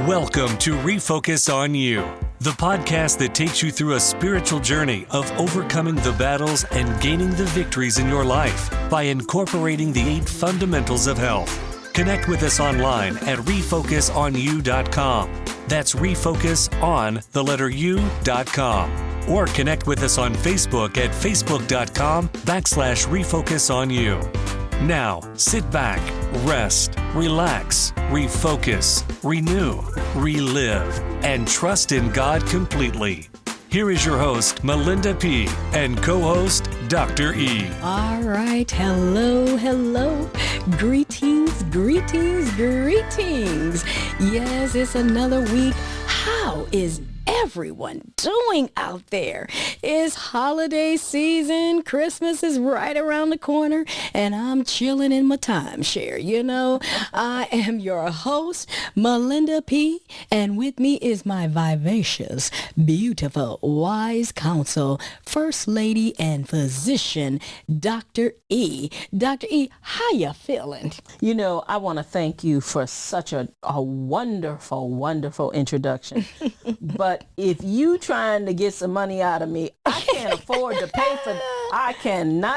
Welcome to Refocus-On-U, the podcast that takes you through a spiritual journey of overcoming the battles and gaining the victories in your life by incorporating the 8 fundamentals of health. Connect with us online at RefocusOnU.com. That's refocus.on.com. Or connect with us on Facebook at facebook.com/RefocusOnU. Now, sit back, rest, relax, refocus, renew, relive, and trust in God completely. Here is your host, Malinda P, and co-host, Dr. E. All right. Hello. Greetings. Yes, it's another week. How is everyone doing out there? It's holiday season. Christmas is right around the corner, and I'm chilling in my timeshare. You know, I am your host, Malinda P, and with me is my vivacious, beautiful, wise counsel, First Lady and physician, Dr. E. Dr. E, how you feeling? You know, I want to thank you for such a wonderful introduction. But if you trying to get some money out of me, I cannot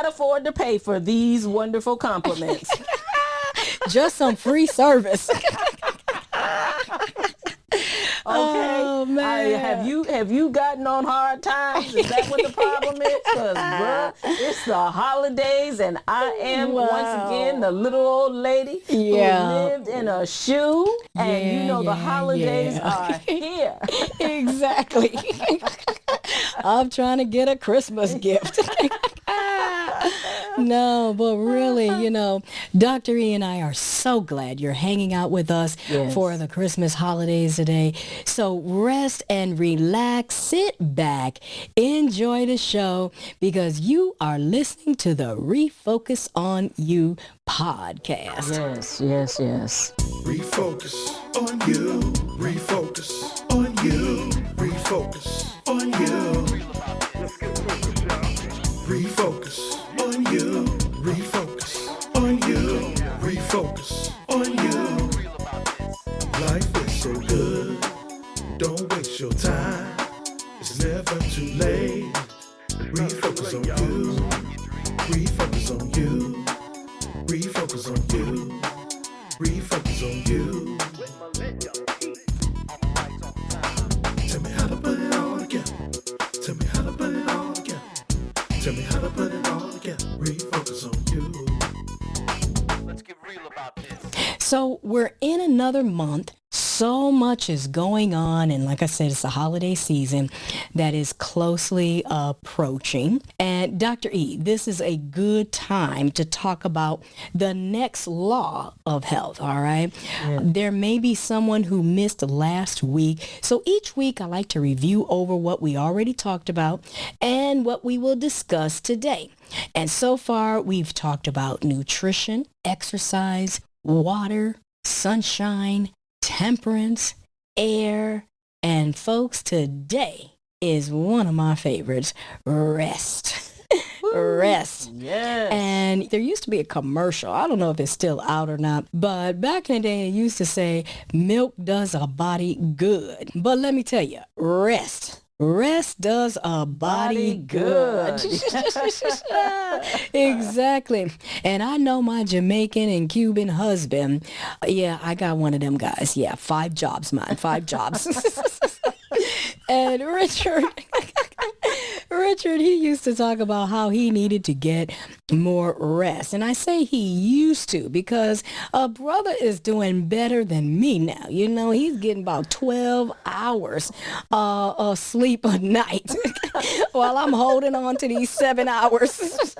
afford to pay for these wonderful compliments. Just some free service. Oh man! Have you gotten on hard times? Is that what the problem is? Because it's the holidays, and I am once again the little old lady who lived in a shoe. And the holidays are here. Exactly. I'm trying to get a Christmas gift. No, but really, Dr. E and I are so glad you're hanging out with us for the Christmas holidays today. So rest and relax, sit back, enjoy the show, because you are listening to the Refocus-On-U podcast. Yes. Refocus on you, refocus on you, refocus on you. Refocus on you, refocus on you, refocus on you. Life is so good, don't waste your time. It's never too late. Refocus on you, refocus on you, refocus on you, refocus on you. Tell me how to put it all together. Tell me how to put it all together. Tell me how to put it all together. Refocus on you. Let's get real about this. So we're in another month. So much is going on, and like I said, it's the holiday season that is closely approaching. And Dr. E, this is a good time to talk about the next law of health, all right? Yeah. There may be someone who missed last week. So each week I like to review over what we already talked about and what we will discuss today. And so far, we've talked about nutrition, exercise, water, sunshine, temperance, air, and folks, today is one of my favorites, rest. Rest. Yes. And there used to be a commercial. I don't know if it's still out or not, but back in the day, it used to say, milk does a body good. But let me tell you, rest does a body good. Exactly. And I know my Jamaican and Cuban husband. Yeah, I got one of them guys. Yeah, 5 jobs, man. 5 jobs. And Richard, he used to talk about how he needed to get more rest. And I say he used to because a brother is doing better than me now. He's getting about 12 hours of sleep a night while I'm holding on to these 7 hours.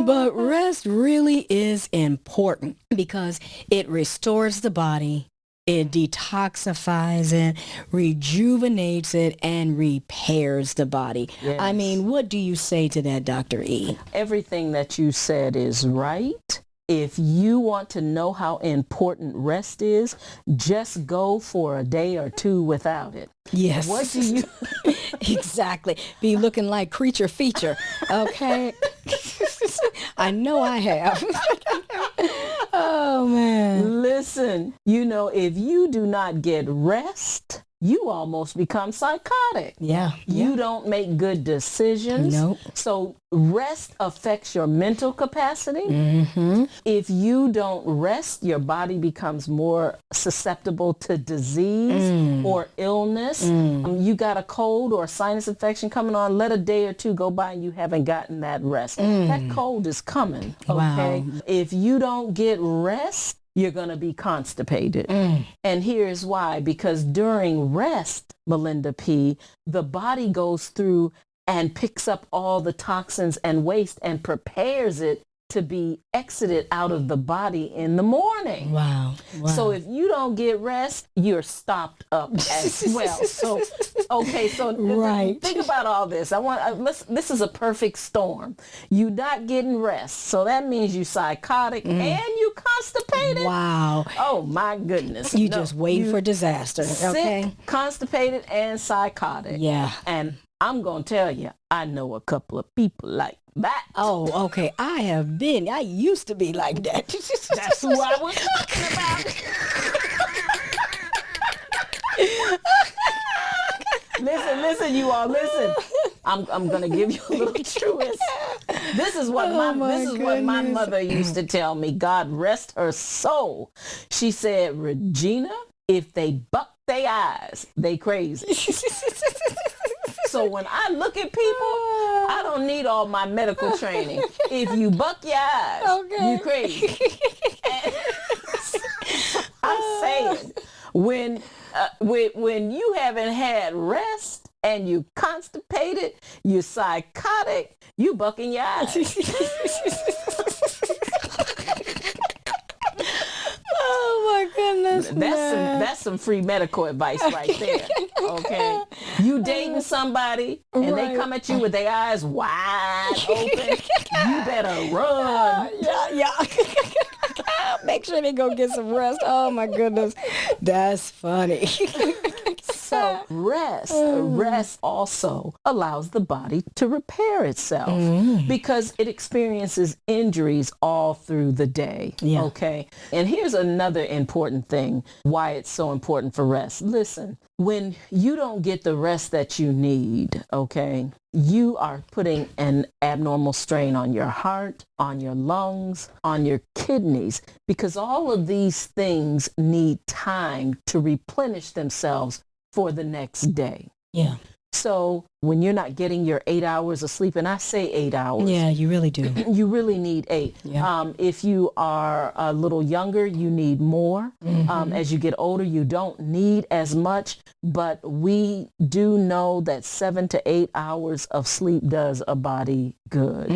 But rest really is important because it restores the body. It detoxifies it, rejuvenates it, and repairs the body. Yes. I mean, what do you say to that, Dr. E? Everything that you said is right. If you want to know how important rest is, just go for a day or 2 without it. Yes. What do you... Exactly. Be looking like creature feature. Okay. I know I have. Oh, man. Listen, if you do not get rest, you almost become psychotic. Yeah. You don't make good decisions. Nope. So rest affects your mental capacity. Mm-hmm. If you don't rest, your body becomes more susceptible to disease or illness. You got a cold or a sinus infection coming on, let a day or two go by and you haven't gotten that rest. That cold is coming, okay? Wow. If you don't get rest, you're going to be constipated. And here's why. Because during rest, Malinda P, the body goes through and picks up all the toxins and waste and prepares it to be exited out of the body in the morning. Wow. So if you don't get rest, you're stopped up as well. So, okay, so Right. think about all this. This is a perfect storm. You not getting rest. So that means you psychotic and you constipated. Wow. Oh my goodness. You just wait for disaster. Okay. Sick, constipated, and psychotic. Yeah. And I'm going to tell you, I know a couple of people like that. Oh, okay. I used to be like that. That's who I was talking about. Listen, you all, listen. I'm gonna give you a little truest. This is what my mother used to tell me. God rest her soul. She said, Regina, if they buck their eyes, they crazy. So when I look at people, I don't need all my medical training. If you buck your eyes, you crazy. And I'm saying, when you haven't had rest and you constipated, you psychotic, you bucking your eyes. Oh my goodness. That's some free medical advice right there. Okay. You dating somebody and they come at you with their eyes wide open, you better run. Yeah. Make sure they go get some rest. Oh my goodness. That's funny. So rest also allows the body to repair itself because it experiences injuries all through the day. Yeah. Okay. And here's another important thing why it's so important for rest. Listen, when you don't get the rest that you need, okay, you are putting an abnormal strain on your heart, on your lungs, on your kidneys, because all of these things need time to replenish themselves for the next day. Yeah. So when you're not getting your 8 hours of sleep, and I say 8 hours. Yeah, you really do. You really need 8. Yeah. If you are a little younger, you need more. As you get older, you don't need as much, but we do know that 7 to 8 hours of sleep does a body good.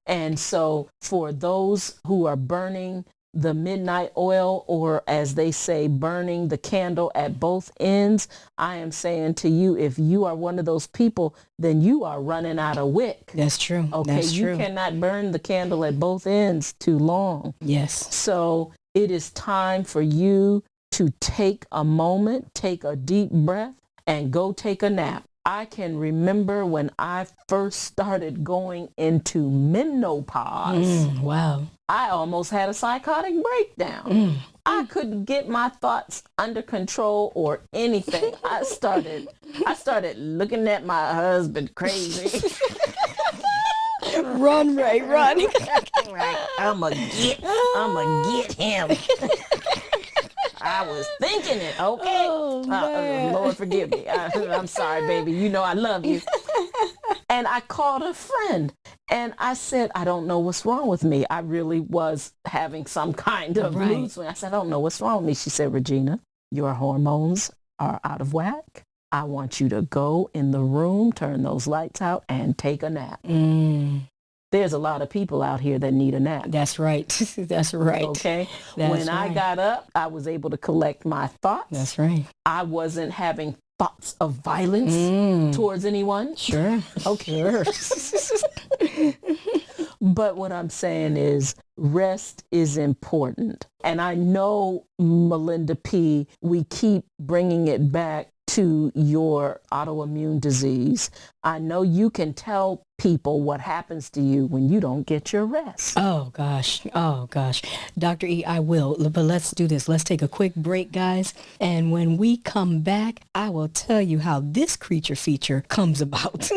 And so for those who are burning the midnight oil, or as they say, burning the candle at both ends, I am saying to you, if you are one of those people, then you are running out of wick. That's true. Okay, That's true. you cannot burn the candle at both ends too long. Yes. So it is time for you to take a moment, take a deep breath, and go take a nap. I can remember when I first started going into menopause. Wow. I almost had a psychotic breakdown. I couldn't get my thoughts under control or anything. I started looking at my husband crazy. Run, Ray, run. I'ma get him. I was thinking it, okay? Oh, man. Lord forgive me. I'm sorry, baby. You know I love you. And I called a friend and I said, I don't know what's wrong with me. I really was having some kind of mood swing. I said, I don't know what's wrong with me. She said, Regina, your hormones are out of whack. I want you to go in the room, turn those lights out, and take a nap. There's a lot of people out here that need a nap. That's right. That's right. Okay. That's when I got up, I was able to collect my thoughts. That's right. I wasn't having thoughts of violence towards anyone. Sure. Okay. Sure. But what I'm saying is rest is important. And I know, Malinda P, we keep bringing it back to your autoimmune disease. I know you can tell people what happens to you when you don't get your rest. Oh gosh. Dr. E, I will. But let's do this. Let's take a quick break, guys. And when we come back, I will tell you how this creature feature comes about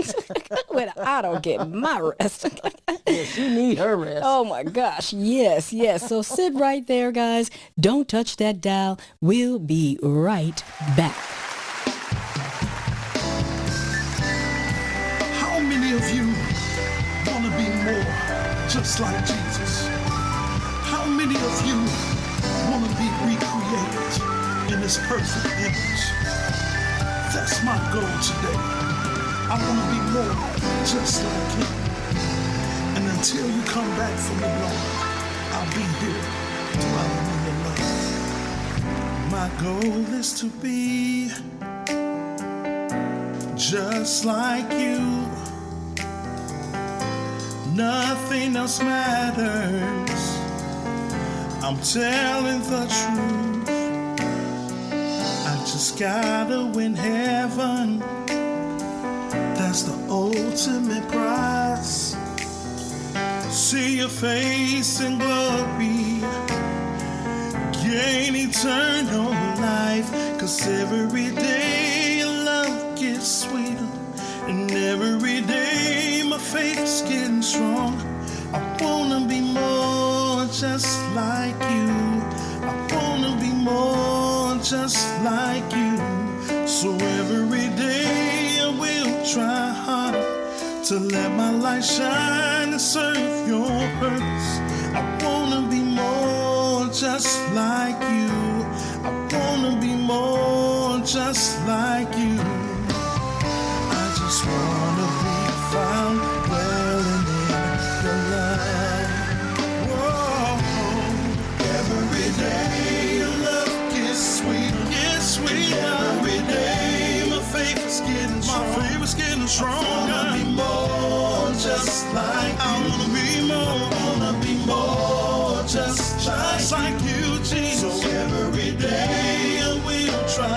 when I don't get my rest. Yes, you need her rest. Oh my gosh. Yes. So sit right there, guys. Don't touch that dial. We'll be right back. How many of you want to be more just like Jesus? How many of you want to be recreated in His perfect image? That's my goal today. I want to be more just like Him. And until you come back from the Lord, I'll be here dwelling in your love. My goal is to be just like you. Nothing else matters. I'm telling the truth. I just gotta win heaven. That's the ultimate prize. See your face in glory. Gain eternal life. 'Cause every day your love gets sweeter. And every day my faith's getting strong. I wanna be more just like you. I wanna be more just like you. So every day I will try harder to let my light shine and serve your purpose. I wanna be more just like you. I wanna be more just like you. I just wanna be found dwelling in your love. Whoa. Every day your love gets sweeter, Every day my faith is getting stronger. I wanna be more just like you. I wanna be more just like you, Jesus. So every day I will try. I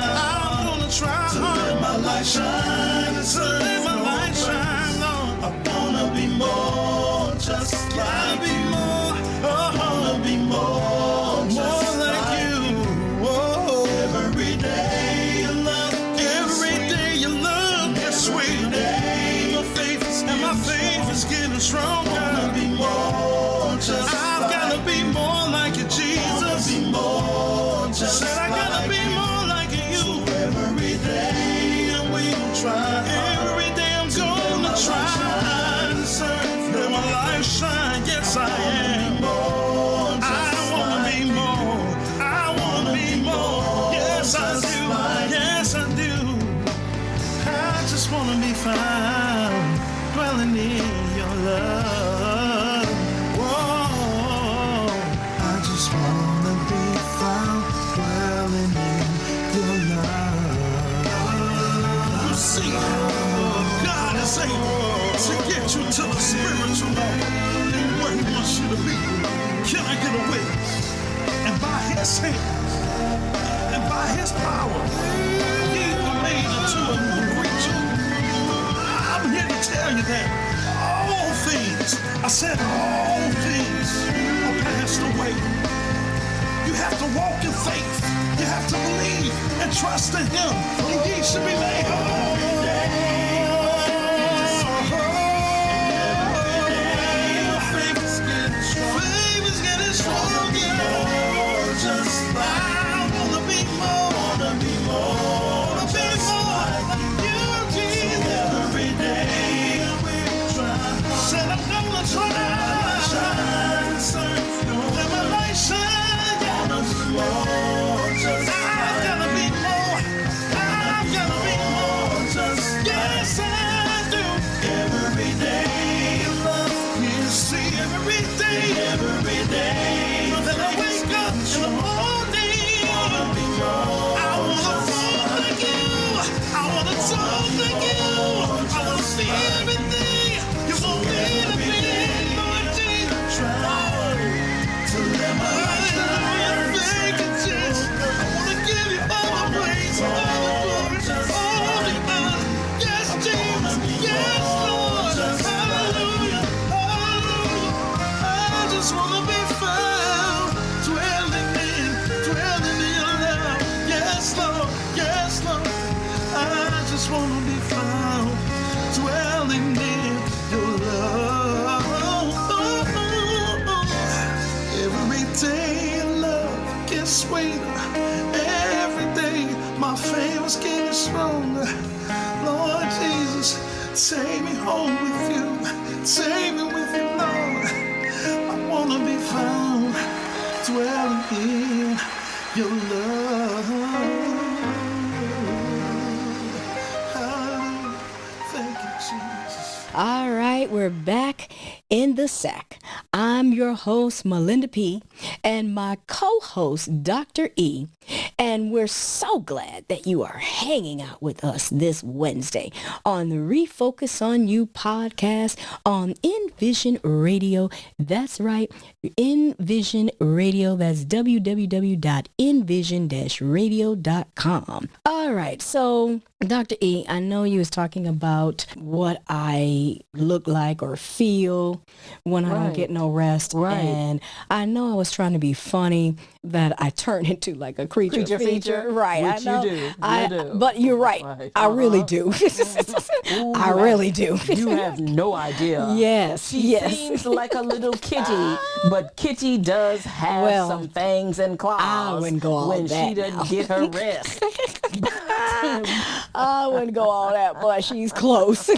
wanna try to let my light shine and serve my light shine, Lord. I wanna be more just like you. I wanna be more just like you. Whoa. Every day your love gets sweeter. My faith is getting stronger. I wanna be more just I've gotta be more like you, Jesus. Be more just said I gotta be more like you. So every day I will try. Every day I'm gonna try. Let my life shine. Yes, I am. I wanna be more. I wanna be more. Yes, I do. Yes, I do. I just wanna be found dwelling in your love. Whoa. I just wanna be found dwelling in your love. You see, God is able to get you to the spiritual level and where He wants you to be. Can I get a witness? And by His hand and by His power, He was made into a new creature. I'm here to tell you that all things, I said all things are passed away. You have to walk in faith. You have to believe and trust in Him. And ye should be made whole. Faith is getting stronger. Just like I wanna be more. Wanna be more. Like you, Jesus. Every day we'll try. Said I'm gonna try. Let my light shine. Wanna be more. I've gotta be more. I've gotta be more. just wanna be found, dwelling in your love. Every day love gets sweeter. Every day my faith is getting stronger. Lord Jesus, take me home with you. Take me with you, Lord. I wanna be found, dwelling in your love. Hallelujah. Thank you, Jesus. All right, we're back in the sack. I'm your host, Malinda P, and my co-host, Dr. E. And we're so glad that you are hanging out with us this Wednesday on the Refocus-On-U podcast on Envision Radio. That's right, Envision Radio. That's www.envision-radio.com. All right, so Dr. E, I know you was talking about what I look like or feel when I don't get no rest. Right. And I know I was trying to be funny that I turn into like a creature feature. Right. Which I know. you do. But you're right. Right. I really do. I really do. You have no idea. Yes. She seems like a little kitty, but Kitty does have some fangs and claws. I wouldn't go all when that she doesn't now. get her rest. I wouldn't go all that, but she's close.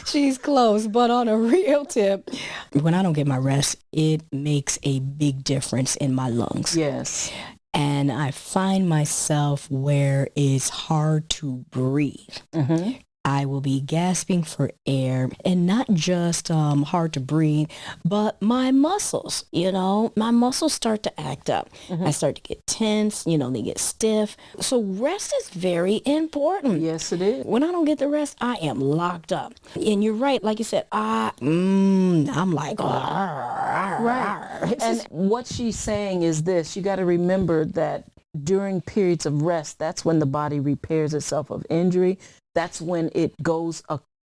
She's close. But on a real tip, when I don't get my rest, it makes a big difference in my lungs. Yes. And I find myself where it's hard to breathe. Mm-hmm. I will be gasping for air, and not just hard to breathe, but my muscles, my muscles start to act up. Mm-hmm. I start to get tense, they get stiff. So rest is very important. Yes, it is. When I don't get the rest, I am locked up. And you're right, like you said, I'm like, Right. And what she's saying is this: you got to remember that during periods of rest, that's when the body repairs itself of injury. That's when it goes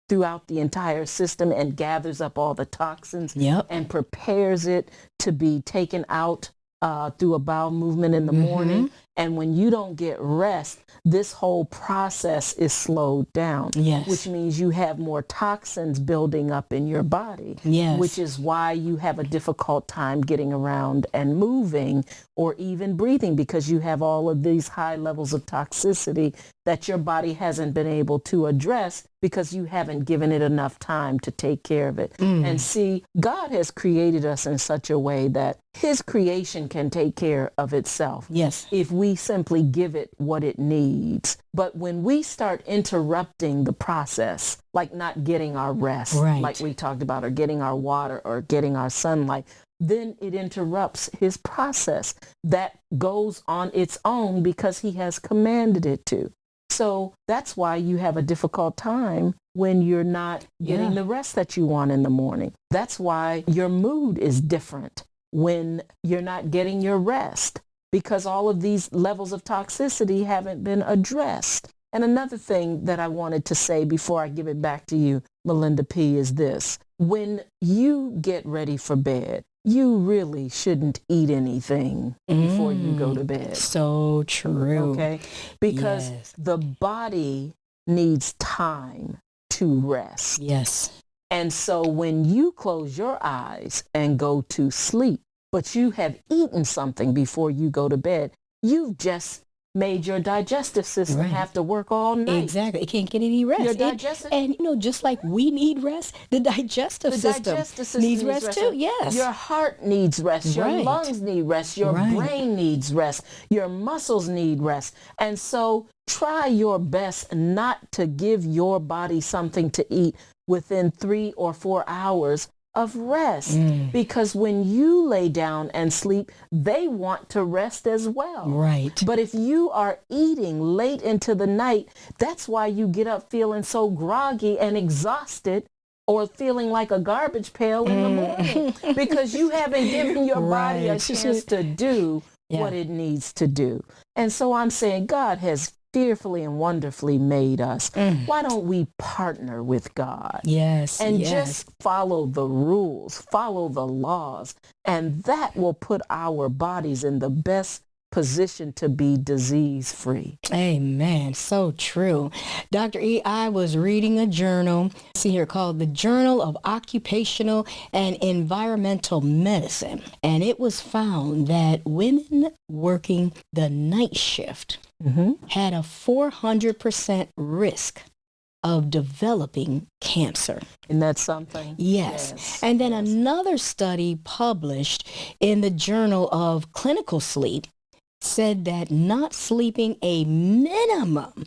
throughout the entire system and gathers up all the toxins and prepares it to be taken out through a bowel movement in the morning. And when you don't get rest, this whole process is slowed down, which means you have more toxins building up in your body, which is why you have a difficult time getting around and moving or even breathing, because you have all of these high levels of toxicity that your body hasn't been able to address because you haven't given it enough time to take care of it. And see, God has created us in such a way that his creation can take care of itself. Yes. If we simply give it what it needs. But when we start interrupting the process, like not getting our rest, like we talked about, or getting our water or getting our sunlight, then it interrupts his process that goes on its own because he has commanded it to. So that's why you have a difficult time when you're not getting the rest that you want in the morning. That's why your mood is different when you're not getting your rest, because all of these levels of toxicity haven't been addressed. And another thing that I wanted to say before I give it back to you, Malinda P, is this: when you get ready for bed, you really shouldn't eat anything before you go to bed. So true. Okay? Because the body needs time to rest. Yes. And so when you close your eyes and go to sleep, but you have eaten something before you go to bed, you've just made your digestive system have to work all night. Exactly. It can't get any rest. Your digestive... And just like we need rest, the digestive system needs rest too. Yes. Your heart needs rest. Your lungs need rest. Your brain needs rest. Your muscles need rest. And so try your best not to give your body something to eat within 3 or 4 hours of rest, because when you lay down and sleep, they want to rest as well. Right. But if you are eating late into the night, that's why you get up feeling so groggy and exhausted, or feeling like a garbage pail in the morning, because you haven't given your body a chance to do what it needs to do. And so I'm saying God has fearfully and wonderfully made us. Why don't we partner with God? Yes. And just follow the rules, follow the laws, and that will put our bodies in the best positioned to be disease-free. Amen. So true. Dr. E, I was reading a journal, see here, called the Journal of Occupational and Environmental Medicine. And it was found that women working the night shift had a 400% risk of developing cancer. Isn't that something? Yes. And then another study published in the Journal of Clinical Sleep said that not sleeping a minimum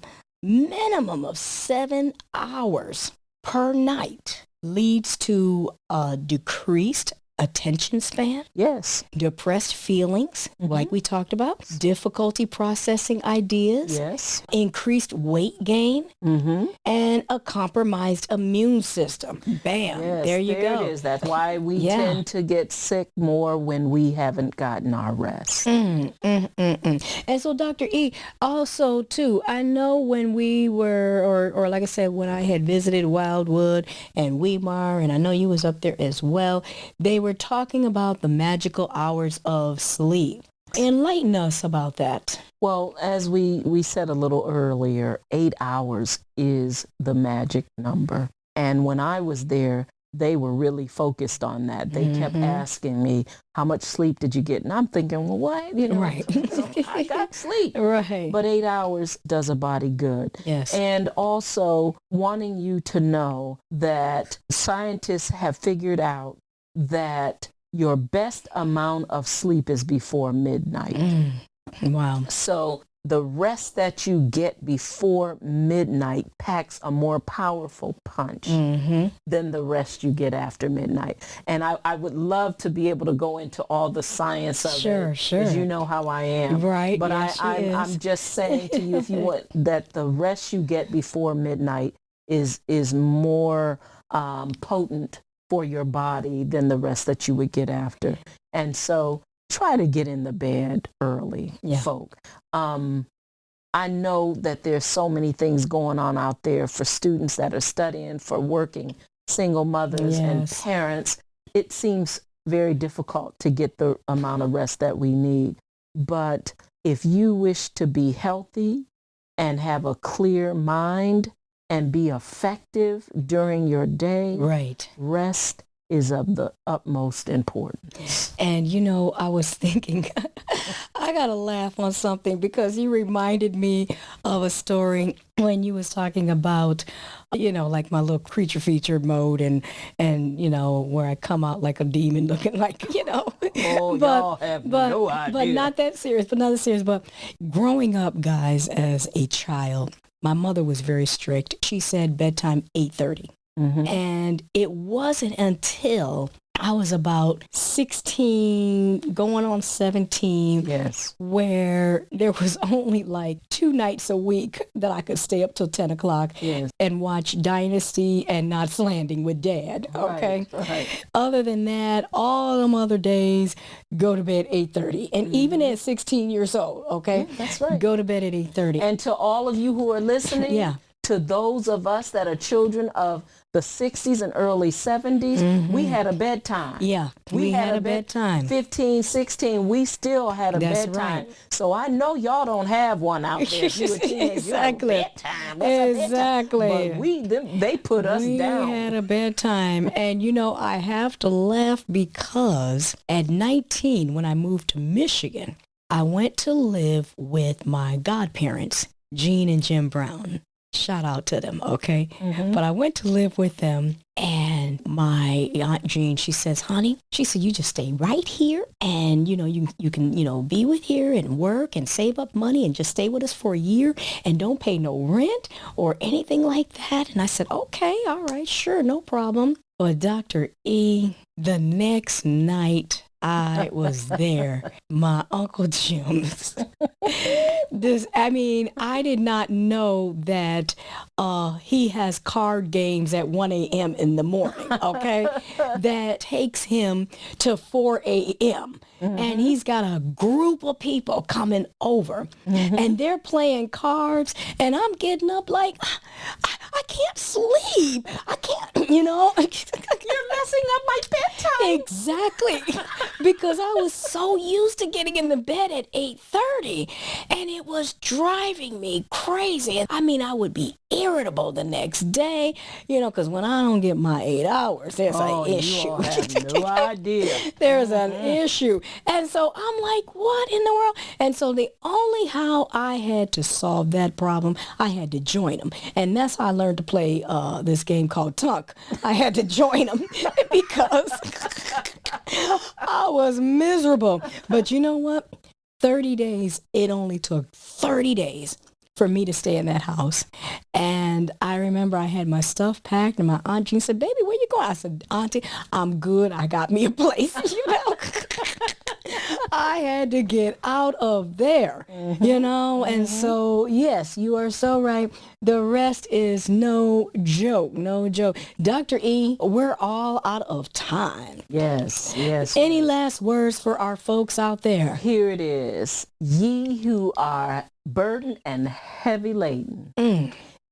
of 7 hours per night leads to a decreased attention span, Yes. depressed feelings, like we talked about, difficulty processing ideas, Yes. increased weight gain, and a compromised immune system. Bam, Yes, there you go. It is. That's why we tend to get sick more when we haven't gotten our rest. And so, Dr. E, also, too, I know when we were, or like I said, when I had visited Wildwood and Weimar, and I know you was up there as well, they were talking about the magical hours of sleep. Enlighten us about that. Well, as we said a little earlier, 8 hours is the magic number. And when I was there, they were really focused on that. They kept asking me, how much sleep did you get? And I'm thinking, well, what? Right. I got sleep. Right. But 8 hours does a body good. Yes. And also wanting you to know that scientists have figured out that your best amount of sleep is before midnight. Wow. So the rest that you get before midnight packs a more powerful punch than the rest you get after midnight. And I would love to be able to go into all the science of it. Sure. Because you know how I am. Right. But Yes, I'm just saying to you, if you want, that the rest you get before midnight is more potent for your body than the rest that you would get after. And so try to get in the bed early, folk. I know that there's so many things going on out there for students that are studying, for working single mothers and parents. It seems very difficult to get the amount of rest that we need. But if you wish to be healthy and have a clear mind and be effective during your day, rest is of the utmost importance. And you know, I was thinking, I gotta laugh on something because you reminded me of a story when you was talking about, you know, like my little creature feature mode and you know, where I come out like a demon looking like, you know. Oh, y'all have no idea. But not that serious, but growing up, guys, as a child, my mother was very strict. She said bedtime 8:30. And it wasn't until I was about 16, going on 17, where there was only like 2 nights a week that I could stay up till 10 o'clock and watch Dynasty and Knots Landing with Dad. Okay. Right. Other than that, all them other days, go to bed 8:30. And even at 16 years old, okay? That's right. Go to bed at 8:30. And to all of you who are listening, to those of us that are children of the 60s and early 70s, we had a bedtime. Yeah, we had a bedtime. 15, 16, we still had a bedtime. Right. So I know y'all don't have one out there. If you were teenage, Exactly. You have a bedtime. What's Exactly. A bedtime? But they put us down. We had a bedtime. And, you know, I have to laugh because at 19, when I moved to Michigan, I went to live with my godparents, Gene and Jim Brown. Shout out to them, okay? But I went to live with them, and my Aunt Jean, she says, honey, she said, you just stay right here, and, you know, you can, you know, be with here and work and save up money and just stay with us for a year and don't pay no rent or anything like that. And I said, okay, all right, sure, no problem. But Dr. E, the next night I was there, my Uncle Jim's I did not know that he has card games at 1 a.m. in the morning, okay? That takes him to 4 a.m. And he's got a group of people coming over and they're playing cards and I'm getting up like, I can't sleep. I can't, You're messing up my bedtime. Exactly. Because I was so used to getting in the bed at 8:30 and it was driving me crazy. I would be irritable the next day, because when I don't get my 8 hours, there's an issue. You all have no idea. There's an issue. And so I'm like, what in the world? And so the only how I had to solve that problem, I had to join them. And that's how I learned to play this game called Tunk. I had to join them because I was miserable. But you know what? 30 days, it only took 30 days for me to stay in that house. And I remember I had my stuff packed and my aunt Jean said, baby, where you going? I said, Auntie, I'm good. I got me a place, I had to get out of there, and so, yes, you are so right. The rest is no joke. Dr. E, we're all out of time. Yes. Any last words for our folks out there? Here it is. Ye who are burdened and heavy laden,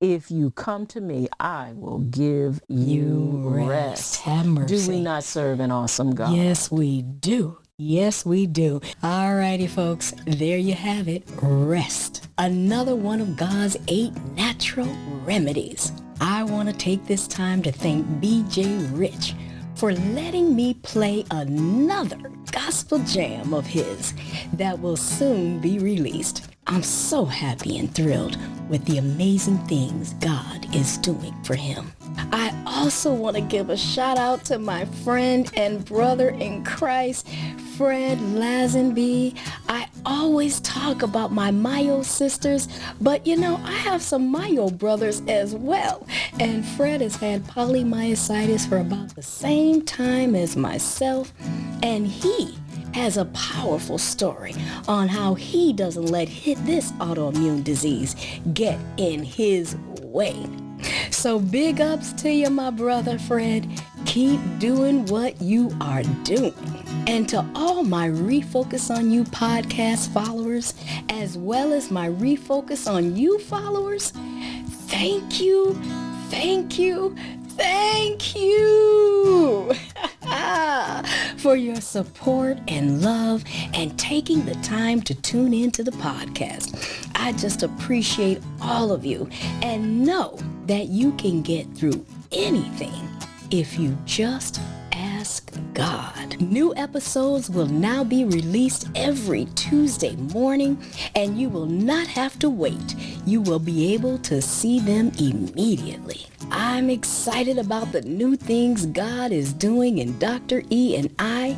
if you come to me, I will give you rest. Have mercy. Do we not serve an awesome God? Yes, we do. Yes, we do. All righty, folks. There you have it. Rest. Another one of God's 8 natural remedies. I want to take this time to thank BJ Rich for letting me play another gospel jam of his that will soon be released. I'm so happy and thrilled with the amazing things God is doing for him. I also want to give a shout out to my friend and brother in Christ, Fred Lazenby. I always talk about my Mayo sisters, but I have some Mayo brothers as well. And Fred has had polymyositis for about the same time as myself, and he has a powerful story on how he doesn't let this autoimmune disease get in his way. So big ups to you, my brother Fred. Keep doing what you are doing. And to all my Refocus-On-U podcast followers, as well as my Refocus-On-U followers, thank you for your support and love and taking the time to tune into the podcast. I just appreciate all of you and know that you can get through anything if you just ask God. New episodes will now be released every Tuesday morning, and you will not have to wait. You will be able to see them immediately. I'm excited about the new things God is doing in Dr. E and I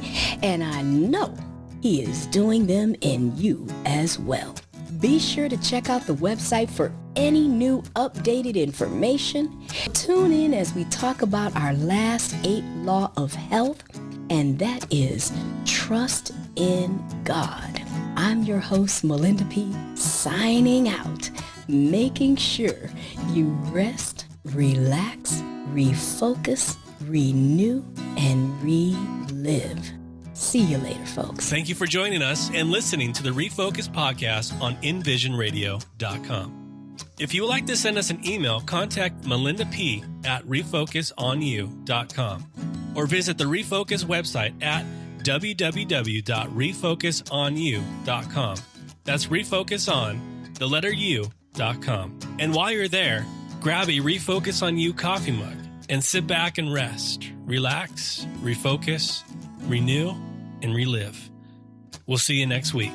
know He is doing them in you as well. Be sure to check out the website for any new updated information. Tune in as we talk about our last 8 law of health, and that is trust in God. I'm your host, Malinda P, signing out, making sure you rest, relax, refocus, renew, and relive. See you later, folks. Thank you for joining us and listening to the Refocus podcast on envisionradio.com. If you would like to send us an email, contact Malinda P at Refocus-On-U.com or visit the Refocus website at www.refocusonu.com. That's refocus.on.u.com. And while you're there, grab a Refocus-On-U coffee mug and sit back and rest, relax, refocus, renew, and relive. We'll see you next week.